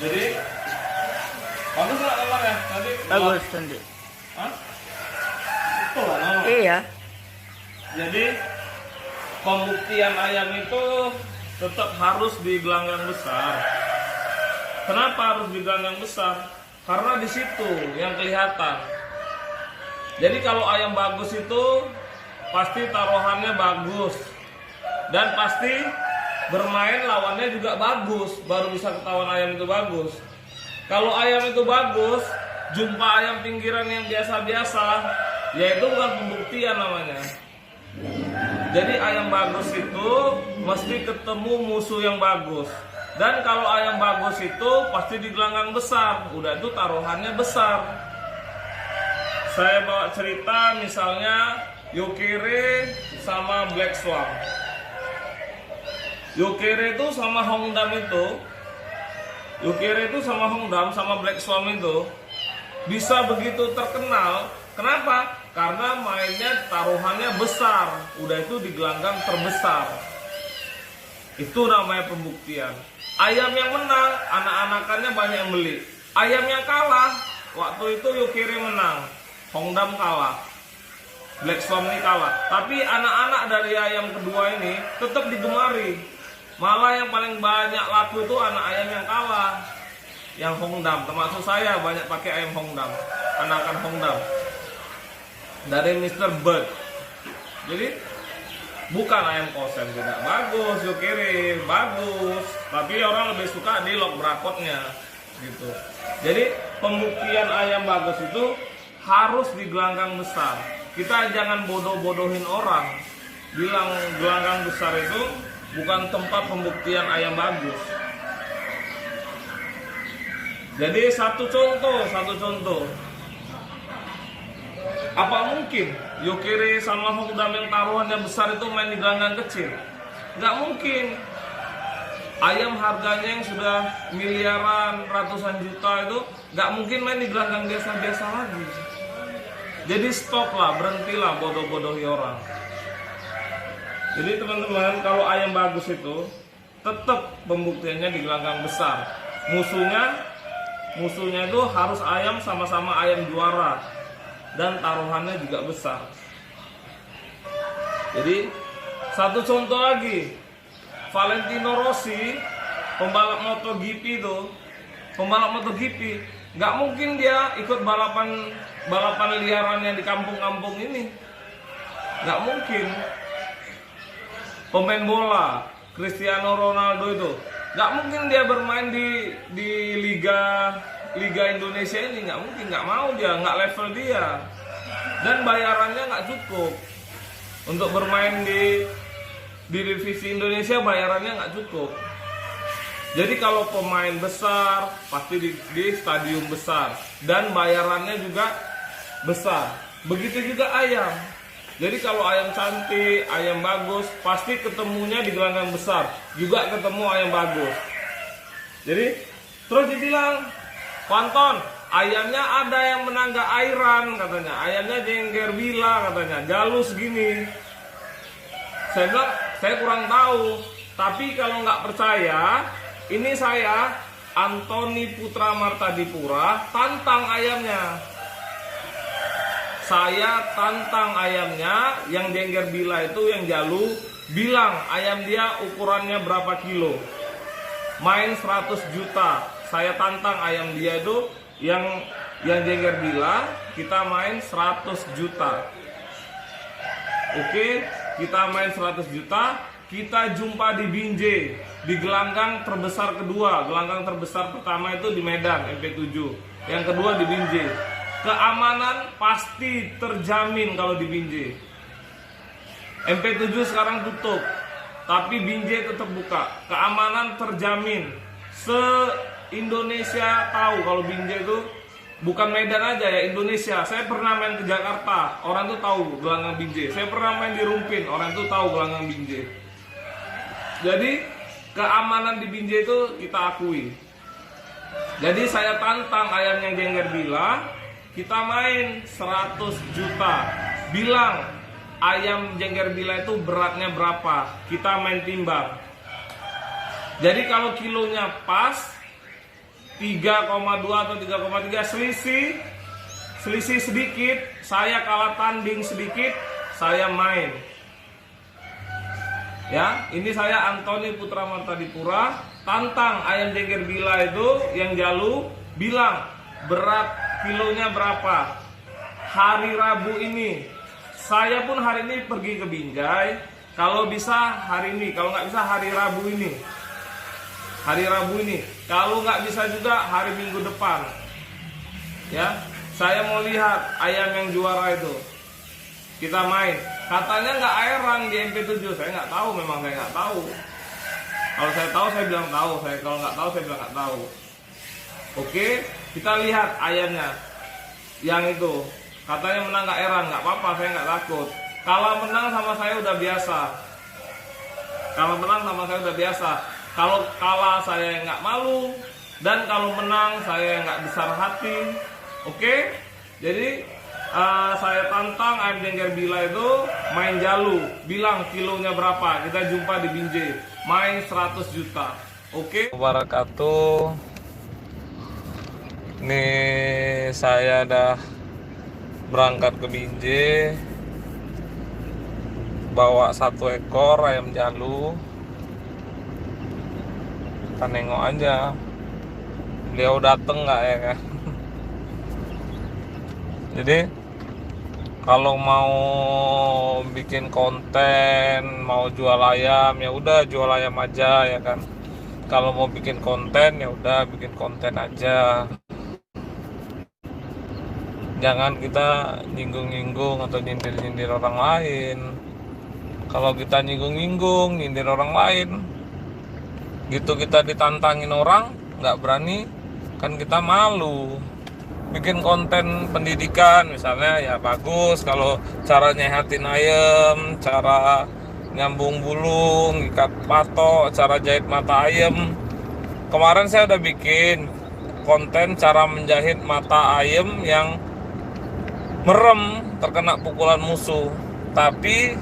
Jadi bagus nggak telurnya? Tadi Bagus nanti. Hah? Betul lah, Mama. Iya. Jadi pembuktian ayam itu tetap harus di gelanggang besar. Kenapa harus di gelanggang besar? Karena di situ yang kelihatan. Jadi kalau ayam bagus itu pasti taruhannya bagus dan pasti bermain lawannya juga bagus, baru bisa ketahuan ayam itu bagus. Kalau ayam itu bagus, jumpa ayam pinggiran yang biasa-biasa, ya itu bukan pembuktian namanya. Jadi ayam bagus itu mesti ketemu musuh yang bagus. Dan kalau ayam bagus itu pasti di gelanggang besar, udah itu taruhannya besar. Saya bawa cerita misalnya Yokere sama Black Swan. Yokere itu sama Hongdam itu, Yokere itu sama Hongdam sama Black Swan itu bisa begitu terkenal. Kenapa? Karena mainnya taruhannya besar, udah itu di gelanggang terbesar. Itu namanya pembuktian. Ayam yang menang, anak-anakannya banyak yang beli. Ayam yang kalah, waktu itu Yokere menang, Hongdam kalah, Black Swan ini kalah. Tapi anak-anak dari ayam kedua ini tetap digemari. Malah yang paling banyak laku itu anak ayam yang kalah, yang Hongdam. Termasuk saya banyak pakai ayam Hongdam, anakan Hongdam dari Mr. Bird. Jadi bukan ayam kosen tidak bagus, Yokere bagus, tapi orang lebih suka di lock brakotnya gitu. Jadi pembuktian ayam bagus itu harus di gelanggang besar. Kita jangan bodoh-bodohin orang bilang gelanggang besar itu bukan tempat pembuktian ayam bagus. Jadi satu contoh. Apa mungkin Yokere sama Hongdam yang taruhannya besar itu main di gelanggang kecil? Nggak mungkin. Ayam harganya yang sudah miliaran, ratusan juta itu nggak mungkin main di gelanggang biasa-biasa lagi. Jadi stop lah, berhentilah bodoh-bodohi orang. Jadi teman-teman, kalau ayam bagus itu tetap pembuktiannya di gelanggang besar. Musuhnya itu harus ayam sama-sama ayam juara dan taruhannya juga besar. Jadi satu contoh lagi, Valentino Rossi, pembalap MotoGP itu, nggak mungkin dia ikut balapan liaran yang di kampung-kampung ini, nggak mungkin. Pemain bola Cristiano Ronaldo itu nggak mungkin dia bermain di Liga Indonesia ini, nggak mungkin, nggak mau dia, nggak level dia, dan bayarannya nggak cukup untuk bermain di divisi Indonesia, bayarannya nggak cukup. Jadi kalau pemain besar pasti di stadium besar dan bayarannya juga besar. Begitu juga ayam. Jadi kalau ayam cantik, ayam bagus, pasti ketemunya di gelanggang besar, juga ketemu ayam bagus. Jadi terus dibilang, Panton, ayamnya ada yang menangga airan katanya, ayamnya jengger bila katanya, jalus gini. Saya bilang, saya kurang tahu. Tapi kalau nggak percaya, ini saya, Antoni Putra Martadipura, tantang ayamnya. Saya tantang ayamnya, yang jengger bila itu, yang jalu, bilang ayam dia ukurannya berapa kilo. Main 100 juta. Saya tantang ayam dia itu, yang jengger bila, kita main 100 juta. Oke, kita main 100 juta, kita jumpa di Binjai, di gelanggang terbesar kedua. Gelanggang terbesar pertama itu di Medan, MP7. Yang kedua di Binjai. Keamanan pasti terjamin kalau di Binjai. MP7 sekarang tutup, tapi Binjai tetap buka. Keamanan terjamin. Se-Indonesia tahu kalau Binjai itu bukan Medan aja ya, Indonesia. Saya pernah main ke Jakarta, orang tuh tahu gelanggang Binjai. Saya pernah main di Rumpin, orang tuh tahu gelanggang Binjai. Jadi keamanan di Binjai itu kita akui. Jadi saya tantang ayam yang jengger bila, kita main 100 juta. Bilang ayam jengger bila itu beratnya berapa, kita main timbang. Jadi kalau kilonya pas, 3,2 atau 3,3, selisih sedikit, saya kalah tanding sedikit, saya main. Ya, ini saya Antoni Putra Martadipura tantang ayam Jengger Bila itu yang Jalu, bilang berat kilonya berapa. Hari Rabu ini, saya pun hari ini pergi ke Binjai. Kalau bisa hari ini, kalau nggak bisa hari Rabu ini. Hari Rabu ini, kalau nggak bisa juga hari Minggu depan. Ya, saya mau lihat ayam yang juara itu. Kita main. Katanya nggak airan di MP7, saya nggak tahu, memang saya nggak tahu. Kalau saya tahu saya bilang tahu, kalau nggak tahu saya bilang nggak tahu. Oke, kita lihat ayamnya. Yang itu katanya menang nggak airan, nggak apa-apa, saya nggak takut. Kalau menang sama saya udah biasa. Kalau menang sama saya udah biasa. Kalau kalah saya nggak malu, dan kalau menang saya nggak besar hati. Oke, jadi saya tantang ayam Jengger Bila itu main Jalu, bilang kilonya berapa, kita jumpa di Binjai, main 100 juta. Oke. Wabarakatuh. Nih saya udah berangkat ke Binjai, bawa 1 ekor ayam Jalu. Kita nengok aja beliau dateng nggak ya kan. Jadi kalau mau bikin konten, mau jual ayam, ya udah jual ayam aja ya kan. Kalau mau bikin konten, ya udah bikin konten aja. Jangan kita nyinggung-nyinggung atau nyindir-nyindir orang lain. Kalau kita nyinggung-nyinggung, nyindir orang lain, gitu kita ditantangin orang, nggak berani, kan kita malu. Bikin konten pendidikan misalnya ya bagus, kalau cara nyehatin ayam, cara nyambung bulu, ngikat patok, cara jahit mata ayam. Kemarin saya udah bikin konten cara menjahit mata ayam yang merem terkena pukulan musuh, tapi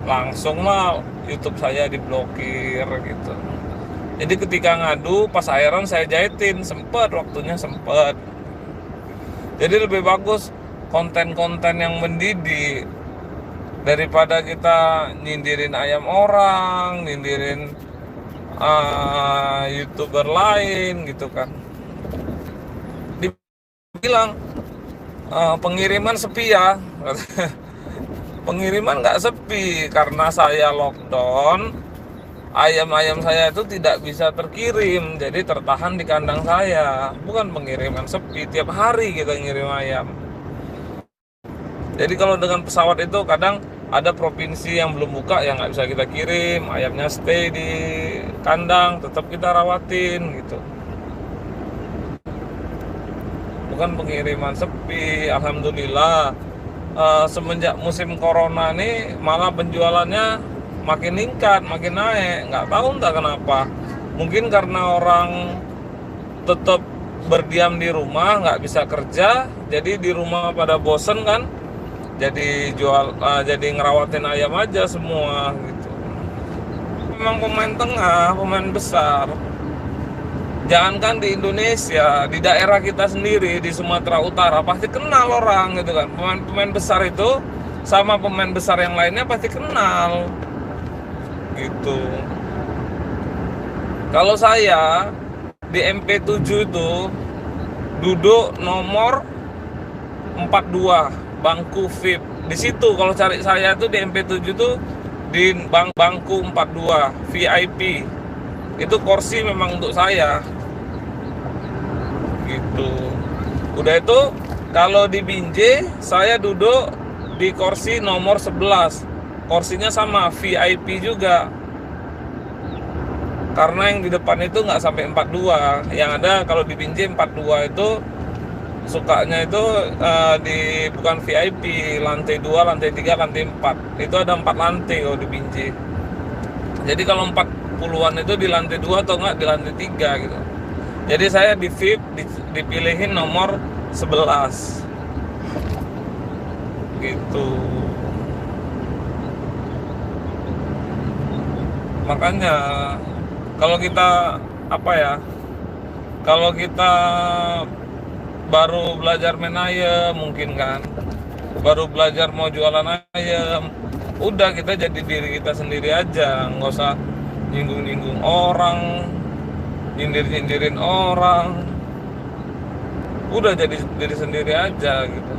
langsung lah YouTube saya diblokir gitu. Jadi ketika ngadu pas airan saya jahitin, waktunya sempet. Jadi lebih bagus konten-konten yang mendidik daripada kita nyindirin ayam orang, nyindirin YouTuber lain gitu kan. Dibilang pengiriman sepi ya. Pengiriman nggak sepi karena saya lockdown. Ayam-ayam saya itu tidak bisa terkirim, jadi tertahan di kandang saya. Bukan pengiriman sepi, tiap hari kita ngirim ayam. Jadi kalau dengan pesawat itu kadang ada provinsi yang belum buka yang nggak bisa kita kirim, ayamnya stay di kandang, tetap kita rawatin gitu. Bukan pengiriman sepi. Alhamdulillah semenjak musim corona ini malah penjualannya makin meningkat, makin naik. Nggak tahu entah kenapa. Mungkin karena orang tetap berdiam di rumah, nggak bisa kerja, jadi di rumah pada bosen kan. Jadi jadi ngerawatin ayam aja semua gitu. Memang pemain tengah, pemain besar. Jangankan di Indonesia, di daerah kita sendiri di Sumatera Utara pasti kenal orang gitu kan. Pemain besar itu sama pemain besar yang lainnya pasti kenal. Gitu. Kalau saya di MP7 itu duduk nomor 42 bangku VIP. Di situ kalau cari saya tuh di MP7 tuh di bangku 42 VIP. Itu kursi memang untuk saya. Gitu. Udah itu kalau di Binjai saya duduk di kursi nomor 11. Kursinya sama VIP juga, karena yang di depan itu nggak sampai 42. Yang ada kalau di Binjai 42 itu sukanya itu bukan VIP, lantai 2, lantai 3, lantai 4. Itu ada 4 lantai kalau di Binjai. Jadi kalau 40-an itu di lantai 2 atau nggak di lantai 3 gitu. Jadi saya di VIP dipilihin nomor 11 gitu. Makanya kalau kita Kalau kita baru belajar main ayam mungkin kan, baru belajar mau jualan ayam, udah kita jadi diri kita sendiri aja, nggak usah nyinggung-nyinggung orang, nyindir-nyindirin orang, udah jadi diri sendiri aja gitu.